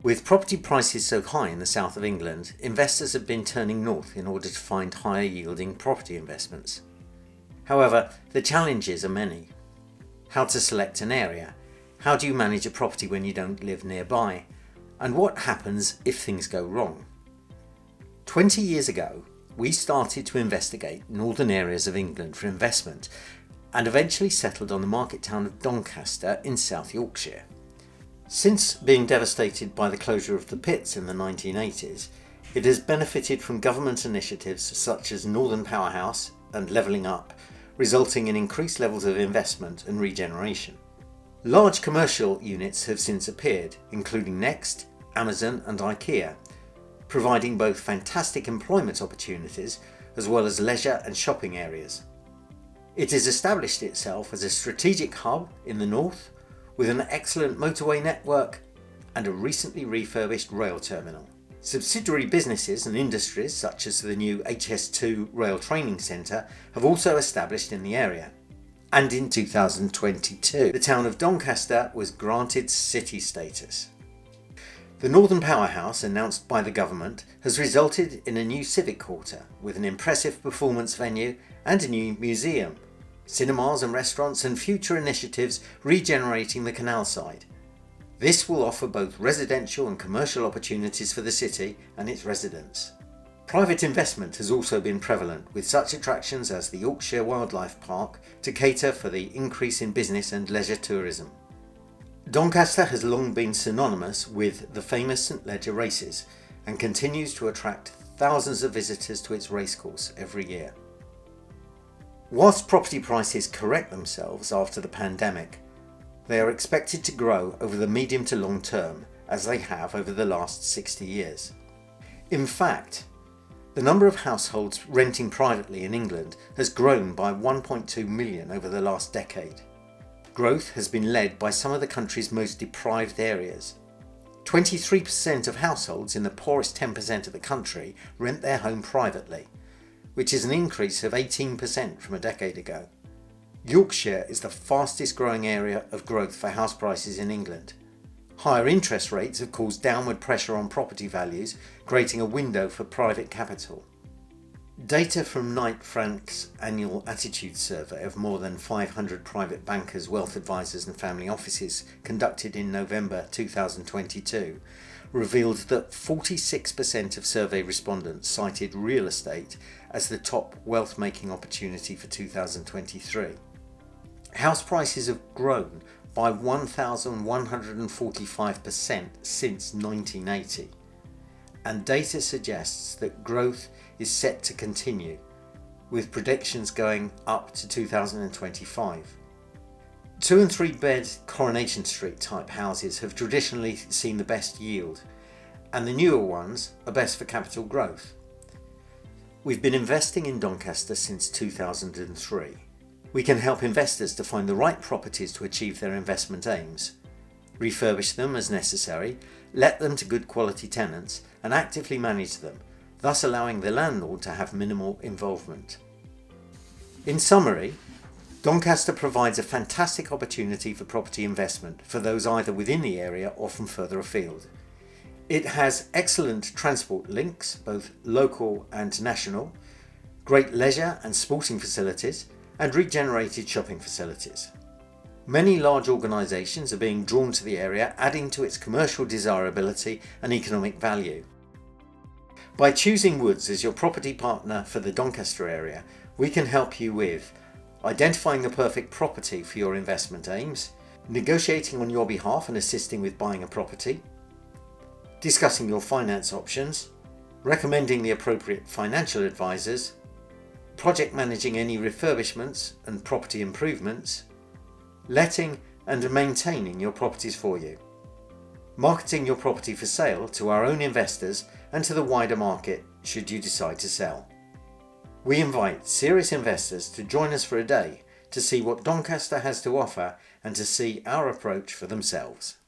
With property prices so high in the south of England, investors have been turning north in order to find higher yielding property investments. However, the challenges are many. How to select an area? How do you manage a property when you don't live nearby? And what happens if things go wrong? 20 years ago, we started to investigate northern areas of England for investment and eventually settled on the market town of Doncaster in South Yorkshire. Since being devastated by the closure of the pits in the 1980s, it has benefited from government initiatives such as Northern Powerhouse and Levelling Up, resulting in increased levels of investment and regeneration. Large commercial units have since appeared, including Next, Amazon and IKEA, providing both fantastic employment opportunities as well as leisure and shopping areas. It has established itself as a strategic hub in the north, with an excellent motorway network and a recently refurbished rail terminal. Subsidiary businesses and industries such as the new HS2 Rail Training Centre have also established in the area. And in 2022, the town of Doncaster was granted city status. The Northern Powerhouse announced by the government has resulted in a new civic quarter with an impressive performance venue and a new museum, cinemas and restaurants, and future initiatives regenerating the canal side. This will offer both residential and commercial opportunities for the city and its residents. Private investment has also been prevalent, with such attractions as the Yorkshire Wildlife Park to cater for the increase in business and leisure tourism. Doncaster has long been synonymous with the famous St Leger races and continues to attract thousands of visitors to its racecourse every year. Whilst property prices correct themselves after the pandemic, they are expected to grow over the medium to long term, as they have over the last 60 years. In fact, the number of households renting privately in England has grown by 1.2 million over the last decade. Growth has been led by some of the country's most deprived areas. 23% of households in the poorest 10% of the country rent their home privately, which is an increase of 18% from a decade ago. Yorkshire is the fastest growing area of growth for house prices in England. Higher interest rates have caused downward pressure on property values, creating a window for private capital. Data from Knight Frank's annual attitude survey of more than 500 private bankers, wealth advisors and family offices conducted in November 2022 revealed that 46% of survey respondents cited real estate as the top wealth-making opportunity for 2023. House prices have grown by 1,145% since 1980, and data suggests that growth is set to continue, with predictions going up to 2025. 2 and 3 bed Coronation Street type houses have traditionally seen the best yield, and the newer ones are best for capital growth. We've been investing in Doncaster since 2003. We can help investors to find the right properties to achieve their investment aims, refurbish them as necessary, let them to good quality tenants, and actively manage them, thus allowing the landlord to have minimal involvement. In summary, Doncaster provides a fantastic opportunity for property investment for those either within the area or from further afield. It has excellent transport links, both local and national, great leisure and sporting facilities, and regenerated shopping facilities. Many large organisations are being drawn to the area, adding to its commercial desirability and economic value. By choosing Woods as your property partner for the Doncaster area, we can help you with identifying the perfect property for your investment aims, negotiating on your behalf and assisting with buying a property, discussing your finance options, recommending the appropriate financial advisors, project managing any refurbishments and property improvements, letting and maintaining your properties for you, marketing your property for sale to our own investors and to the wider market should you decide to sell. We invite serious investors to join us for a day to see what Doncaster has to offer and to see our approach for themselves.